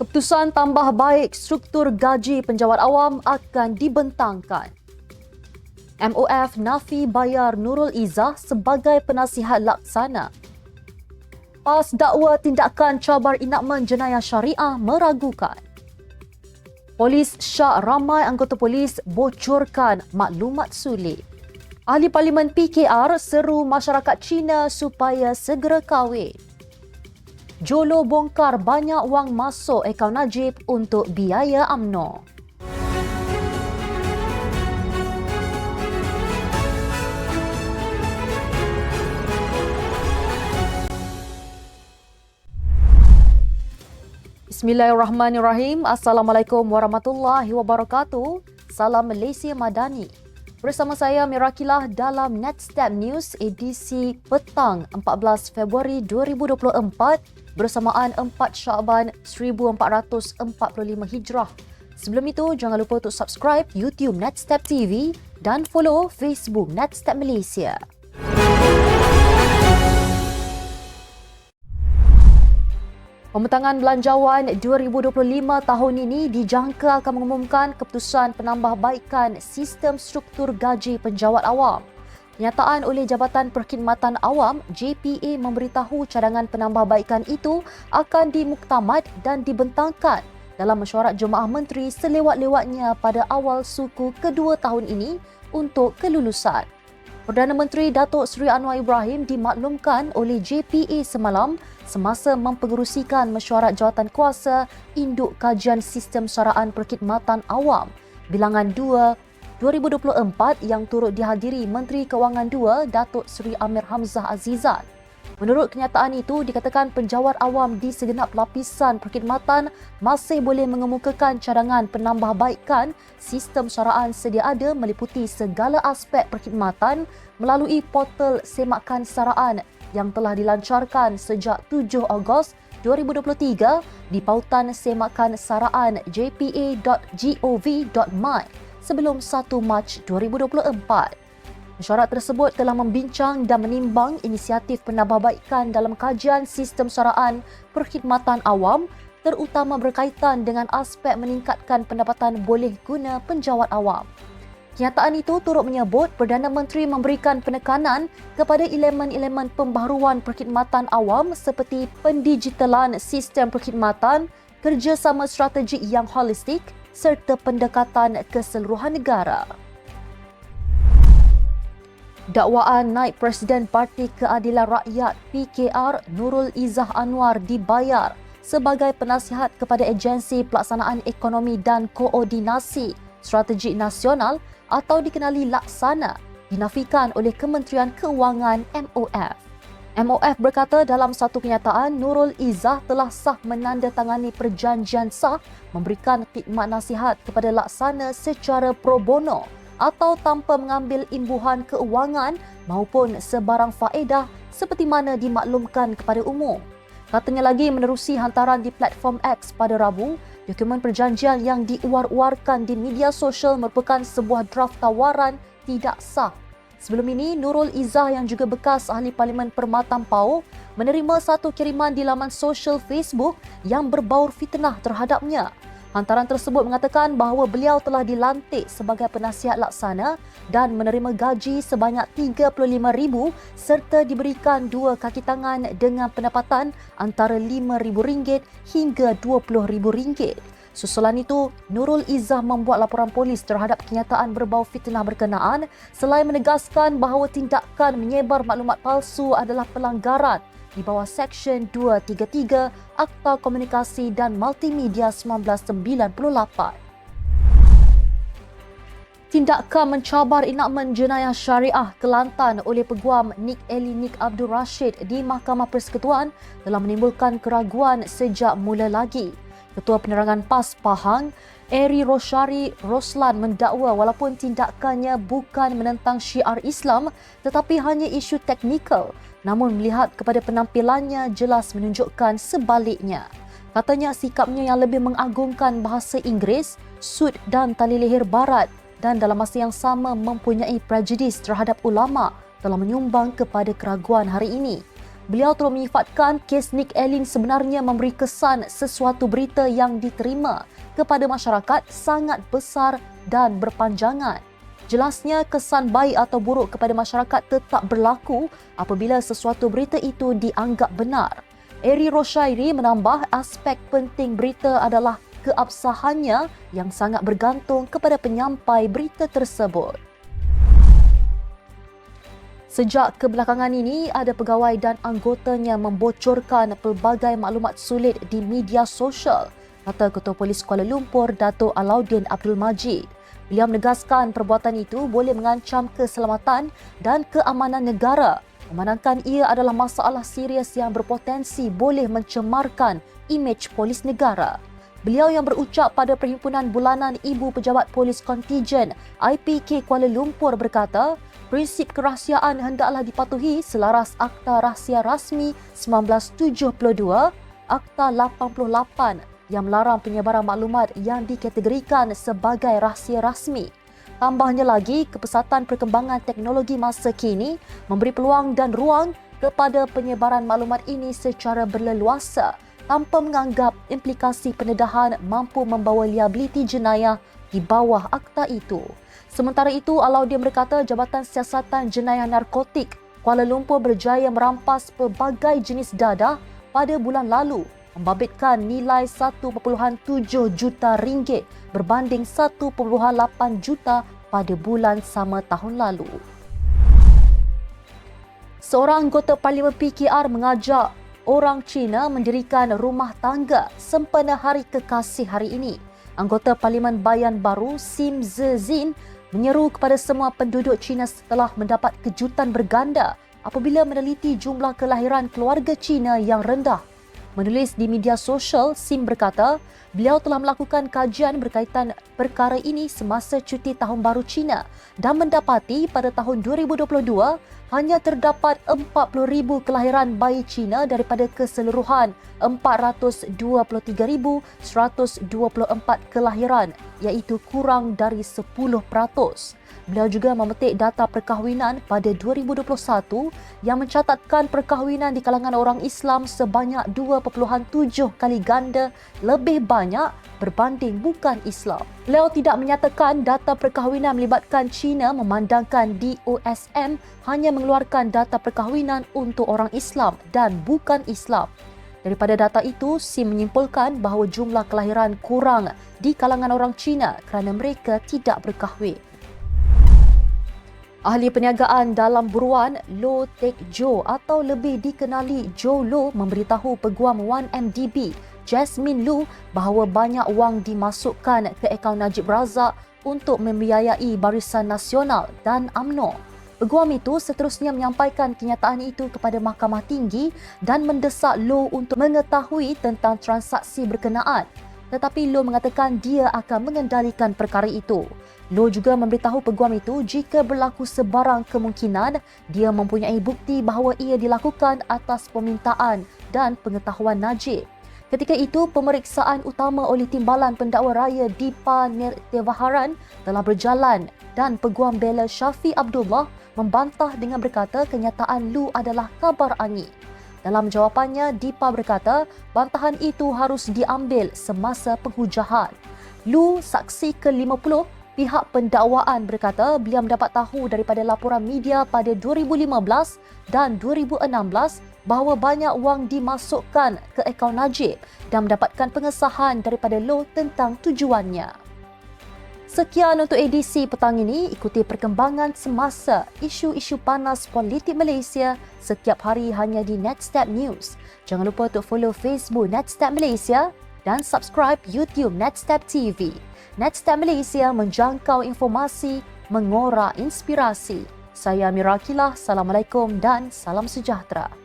Keputusan tambah baik struktur gaji penjawat awam akan dibentangkan. MOF nafi bayar Nurul Izzah sebagai penasihat laksana. PAS dakwa tindakan cabar enakmen jenayah syariah meragukan. Polis syak ramai anggota polis bocorkan maklumat sulit. Ahli Parlimen PKR seru masyarakat Cina supaya segera kahwin. Jolo bongkar banyak wang masuk akaun Najib untuk biaya UMNO. Bismillahirrahmanirrahim. Assalamualaikum warahmatullahi wabarakatuh. Salam Malaysia Madani. Bersama saya Mirakilah dalam Netstep News edisi petang 14 Februari 2024 bersamaan 4 Syaban 1445 Hijrah. Sebelum itu, jangan lupa untuk subscribe YouTube Netstep TV dan follow Facebook Netstep Malaysia. Pembentangan Belanjawan 2025 tahun ini dijangka akan mengumumkan keputusan penambahbaikan sistem struktur gaji penjawat awam. Kenyataan oleh Jabatan Perkhidmatan Awam JPA memberitahu cadangan penambahbaikan itu akan dimuktamad dan dibentangkan dalam mesyuarat Jemaah Menteri selewat-lewatnya pada awal suku kedua tahun ini untuk kelulusan. Perdana Menteri Datuk Seri Anwar Ibrahim dimaklumkan oleh JPA semalam semasa mempengerusikan mesyuarat jawatankuasa Induk Kajian Sistem Syaraan Perkhidmatan Awam Bilangan 2 2024 yang turut dihadiri Menteri Kewangan 2 Datuk Seri Amir Hamzah Azizan. Menurut kenyataan itu, dikatakan penjawat awam di segenap lapisan perkhidmatan masih boleh mengemukakan cadangan penambahbaikan sistem syaraan sedia ada meliputi segala aspek perkhidmatan melalui portal semakan saraan yang telah dilancarkan sejak 7 Ogos 2023 di pautan semakan saraan jpa.gov.my sebelum 1 Mac 2024. Mesyuarat tersebut telah membincang dan menimbang inisiatif penambahbaikan dalam kajian sistem syaraan perkhidmatan awam terutama berkaitan dengan aspek meningkatkan pendapatan boleh guna penjawat awam. Kenyataan itu turut menyebut Perdana Menteri memberikan penekanan kepada elemen-elemen pembaharuan perkhidmatan awam seperti pendigitalan sistem perkhidmatan, kerjasama strategik yang holistik serta pendekatan keseluruhan negara. Dakwaan naib Presiden Parti Keadilan Rakyat PKR Nurul Izzah Anwar dibayar sebagai penasihat kepada Agensi Pelaksanaan Ekonomi dan Koordinasi Strategik Nasional atau dikenali Laksana dinafikan oleh Kementerian Keuangan MOF. MOF berkata dalam satu kenyataan Nurul Izzah telah sah menandatangani perjanjian sah memberikan khidmat nasihat kepada Laksana secara pro bono atau tanpa mengambil imbuhan keuangan maupun sebarang faedah seperti mana dimaklumkan kepada umum. Katanya lagi menerusi hantaran di platform X pada Rabu, dokumen perjanjian yang diuar-uarkan di media sosial merupakan sebuah draft tawaran tidak sah. Sebelum ini, Nurul Izzah yang juga bekas Ahli Parlimen Permatan Pau menerima satu kiriman di laman sosial Facebook yang berbaur fitnah terhadapnya. Hantaran tersebut mengatakan bahawa beliau telah dilantik sebagai penasihat laksana dan menerima gaji sebanyak RM35,000 serta diberikan 2 kaki tangan dengan pendapatan antara RM5,000 hingga RM20,000. Susulan itu, Nurul Izzah membuat laporan polis terhadap kenyataan berbau fitnah berkenaan selain menegaskan bahawa tindakan menyebar maklumat palsu adalah pelanggaran di bawah Seksyen 233 Akta Komunikasi dan Multimedia 1998. Tindakan mencabar enakmen jenayah syariah Kelantan oleh Peguam Nik Eli Nik Abdul Rashid di Mahkamah Persekutuan telah menimbulkan keraguan sejak mula lagi. Ketua Penerangan PAS Pahang, Eri Roshari Roslan mendakwa walaupun tindakannya bukan menentang syiar Islam tetapi hanya isu teknikal, namun melihat kepada penampilannya jelas menunjukkan sebaliknya. Katanya sikapnya yang lebih mengagungkan bahasa Inggeris, sud dan tali leher barat dan dalam masa yang sama mempunyai prejudis terhadap ulama telah menyumbang kepada keraguan hari ini. Beliau turut menyifatkan kes Nick Elin sebenarnya memberi kesan sesuatu berita yang diterima kepada masyarakat sangat besar dan berpanjangan. Jelasnya kesan baik atau buruk kepada masyarakat tetap berlaku apabila sesuatu berita itu dianggap benar. Eri Roshairi menambah aspek penting berita adalah keabsahannya yang sangat bergantung kepada penyampai berita tersebut. Sejak kebelakangan ini, ada pegawai dan anggotanya membocorkan pelbagai maklumat sulit di media sosial, kata Ketua Polis Kuala Lumpur, Dato' Alauddin Abdul Majid. Beliau menegaskan perbuatan itu boleh mengancam keselamatan dan keamanan negara, memandangkan ia adalah masalah serius yang berpotensi boleh mencemarkan imej polis negara. Beliau yang berucap pada Perhimpunan Bulanan Ibu Pejabat Polis Kontijen IPK Kuala Lumpur berkata, prinsip kerahsiaan hendaklah dipatuhi selaras Akta Rahsia Rasmi 1972, Akta 88 yang melarang penyebaran maklumat yang dikategorikan sebagai rahsia rasmi. Tambahnya lagi, kepesatan perkembangan teknologi masa kini memberi peluang dan ruang kepada penyebaran maklumat ini secara berleluasa tanpa menganggap implikasi pendedahan mampu membawa liabiliti jenayah di bawah akta itu. Sementara itu, Alauddin berkata Jabatan Siasatan Jenayah Narkotik Kuala Lumpur berjaya merampas pelbagai jenis dadah pada bulan lalu, membabitkan nilai 1.7 juta ringgit berbanding 1.8 juta pada bulan sama tahun lalu. Seorang anggota Parlimen PKR mengajak orang Cina mendirikan rumah tangga sempena Hari Kekasih hari ini. Anggota Parlimen Bayan Baru Sim Zezin menyeru kepada semua penduduk Cina setelah mendapat kejutan berganda apabila meneliti jumlah kelahiran keluarga Cina yang rendah. Menulis di media sosial, Sim berkata, beliau telah melakukan kajian berkaitan perkara ini semasa cuti Tahun Baru Cina dan mendapati pada tahun 2022 hanya terdapat 40,000 kelahiran bayi Cina daripada keseluruhan 423,124 kelahiran, iaitu kurang dari 10%. Beliau juga memetik data perkahwinan pada 2021 yang mencatatkan perkahwinan di kalangan orang Islam sebanyak 2.7 kali ganda lebih banyak berbanding bukan Islam. Beliau tidak menyatakan data perkahwinan melibatkan Cina, memandangkan DOSM hanya mengeluarkan data perkahwinan untuk orang Islam dan bukan Islam. Daripada data itu, Sim menyimpulkan bahawa jumlah kelahiran kurang di kalangan orang Cina kerana mereka tidak berkahwin. Ahli perniagaan dalam buruan Low Tek Jo atau lebih dikenali Jo Low memberitahu Peguam 1MDB Jasmine Lu bahawa banyak wang dimasukkan ke akaun Najib Razak untuk membiayai Barisan Nasional dan UMNO. Peguam itu seterusnya menyampaikan kenyataan itu kepada Mahkamah Tinggi dan mendesak Low untuk mengetahui tentang transaksi berkenaan. Tetapi Low mengatakan dia akan mengendalikan perkara itu. Low juga memberitahu peguam itu jika berlaku sebarang kemungkinan, dia mempunyai bukti bahawa ia dilakukan atas permintaan dan pengetahuan Najib. Ketika itu, pemeriksaan utama oleh Timbalan Pendakwa Raya Dipa Nirtevaharan telah berjalan dan Peguam Bela Syafi Abdullah membantah dengan berkata kenyataan Lu adalah kabar angin. Dalam jawapannya, Dipa berkata bantahan itu harus diambil semasa penghujahan. Lu, saksi ke-50, pihak pendakwaan berkata beliau mendapat tahu daripada laporan media pada 2015 dan 2016 bahawa banyak wang dimasukkan ke akaun Najib dan mendapatkan pengesahan daripada Low tentang tujuannya. Sekian untuk edisi petang ini. Ikuti perkembangan semasa isu-isu panas politik Malaysia setiap hari hanya di Netstep News. Jangan lupa untuk follow Facebook Netstep Malaysia dan subscribe YouTube Netstep TV. Netstep Malaysia menjangkau informasi, mengora inspirasi. Saya Amira Akilah, Assalamualaikum dan salam sejahtera.